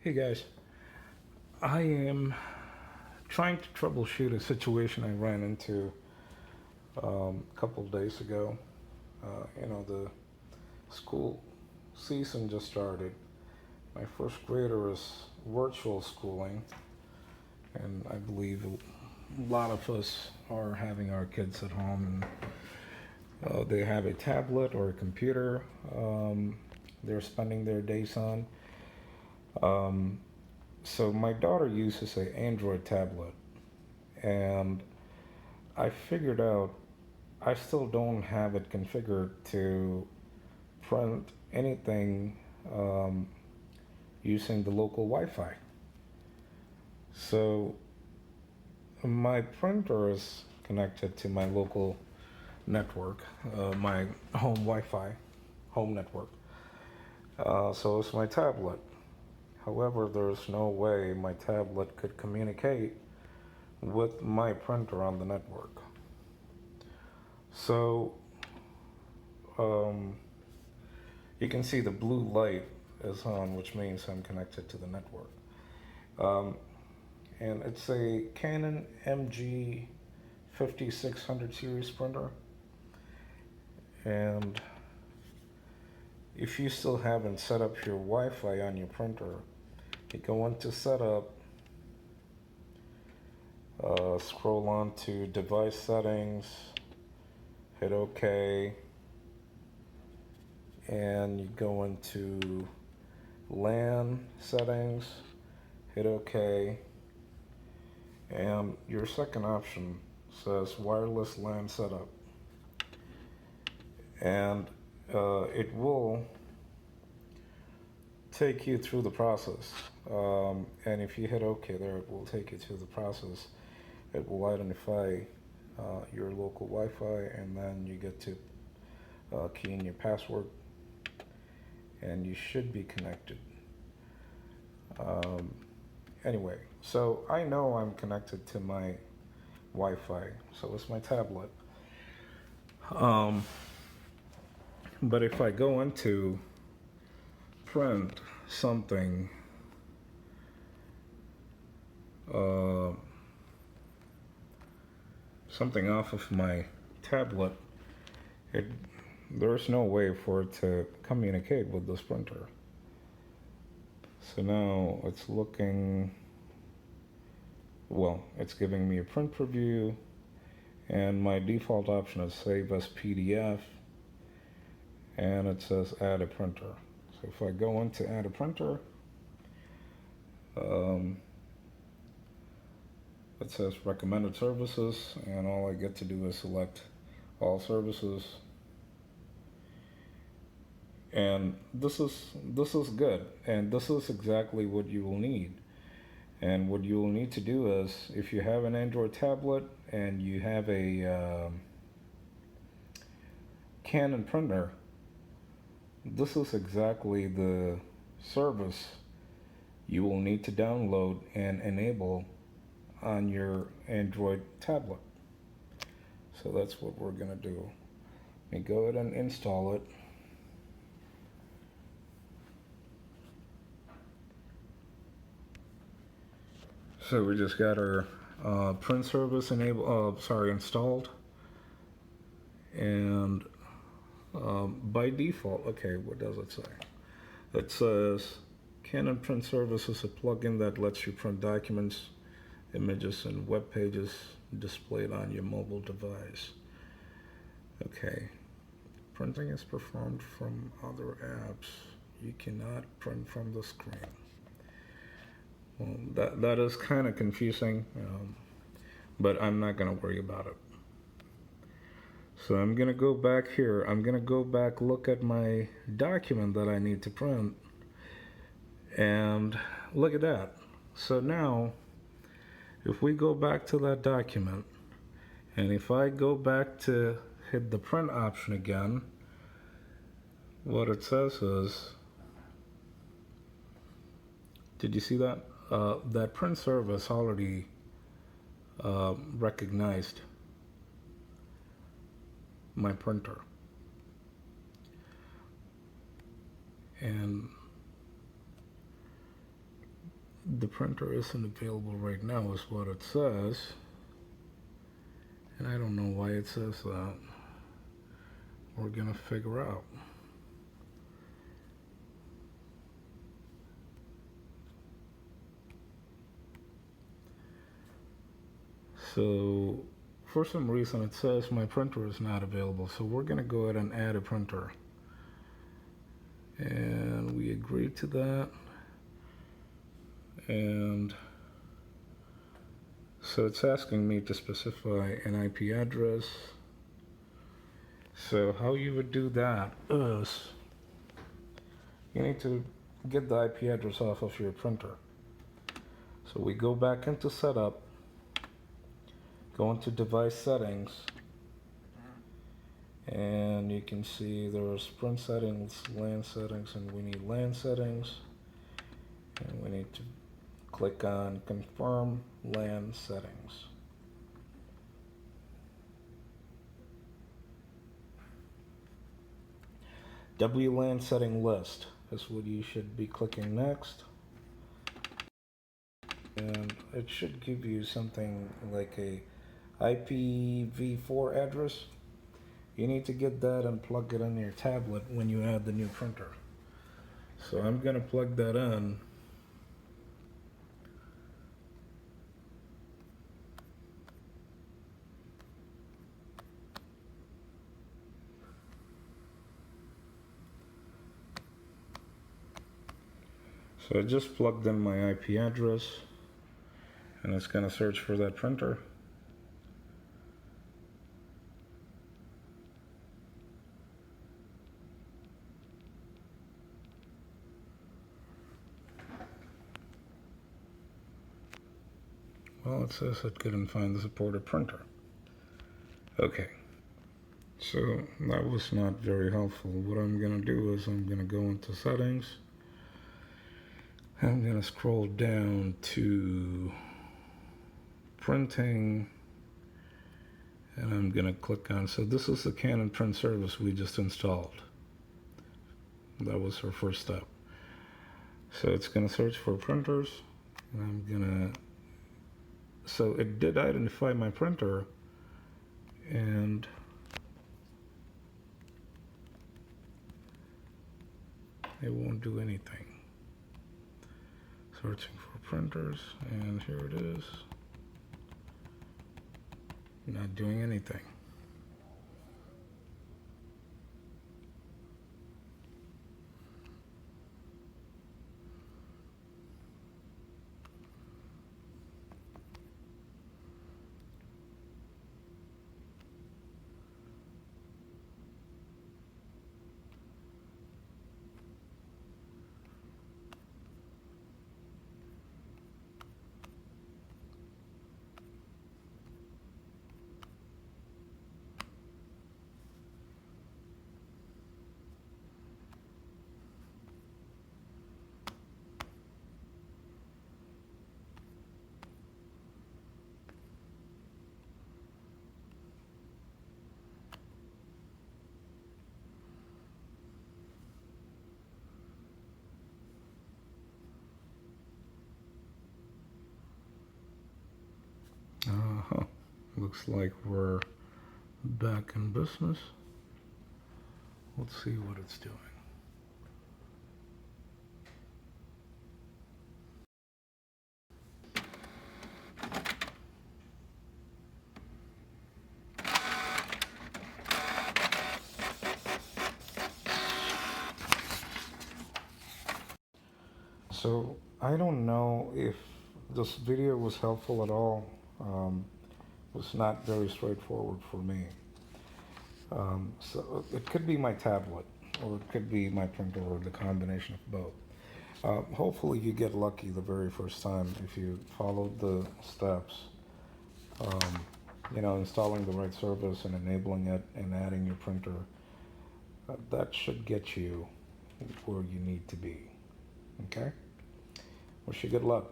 Hey guys, I am trying to troubleshoot a situation I ran into a couple of days ago. The school season just started. My first grader is virtual schooling, and I believe a lot of us are having our kids at home, and they have a tablet or a computer they're spending their days on. Um, so my daughter uses an Android tablet, and I figured out I still don't have it configured to print anything um, using the local Wi-Fi. So my printer is connected to my local network, my home Wi-Fi, home network. So is my tablet. However, there's no way my tablet could communicate with my printer on the network. So um, you can see the blue light is on, which means I'm connected to the network. Um, and it's a Canon MG5620 series printer. And if you still haven't set up your Wi-Fi on your printer, you go into setup, scroll on to device settings, hit OK, and you go into LAN settings, hit OK, and your second option says wireless LAN setup, and it will take you through the process. And if you hit OK there, it will take you through the process. It will identify your local Wi-Fi, and then you get to key in your password, and you should be connected. Anyway, so I know I'm connected to my Wi-Fi, so it's my tablet. But if I go into print something, uh, something off of my tablet, there's no way for it to communicate with this printer. So now it's looking, well, it's giving me a print preview, and my default option is save as PDF, and it says add a printer. So if I go into add a printer, it says recommended services, and all I get to do is select all services. And this is good, and this is exactly what you will need. And what you will need to do is, if you have an Android tablet and you have a Canon printer, this is exactly the service you will need to download and enable on your Android tablet. So that's what we're going to do. Let me go ahead and install it. So we just got our print service installed, and by default, okay, what does it say? It says Canon Print Service is a plugin that lets you print documents, images, and web pages displayed on your mobile device. Okay, printing is performed from other apps. You cannot print from the screen. Well, that is kind of confusing, but I'm not going to worry about it. So I'm going to go back here. I'm going to go back, look at my document that I need to print, and look at that. So now, if we go back to that document, and if I go back to hit the print option again, what it says is, did you see that? That print service already recognized my printer. And the printer isn't available right now is what it says. And I don't know why it says that. We're gonna figure out. So for some reason it says my printer is not available. So we're gonna go ahead and add a printer. And we agree to that. And so it's asking me to specify an IP address. So how you would do that is you need to get the IP address off of your printer. So we go back into setup, go into device settings, and you can see there's print settings, LAN settings, and we need LAN settings. And we need to click on confirm LAN settings. WLAN setting list is what you should be clicking next. And it should give you something like a IPv4 address. You need to get that and plug it in your tablet when you add the new printer. So I'm gonna plug that in. So I just plugged in my IP address and it's gonna search for that printer. Well, it says it couldn't find the supported printer. Okay, so that was not very helpful. What I'm gonna do is I'm gonna go into settings. I'm gonna scroll down to printing, and I'm gonna click on, so this is the Canon print service we just installed. That was our first step. So it's gonna search for printers, and I'm gonna, so it did identify my printer, and it won't do anything. Searching for printers, and here it is. Not doing anything. Looks like we're back in business. Let's see what it's doing. So I don't know if this video was helpful at all. It was not very straightforward for me. So it could be my tablet, or it could be my printer, or the combination of both. Hopefully you get lucky the very first time if you follow the steps. Installing the right service and enabling it and adding your printer. That should get you where you need to be. Okay? Wish you good luck.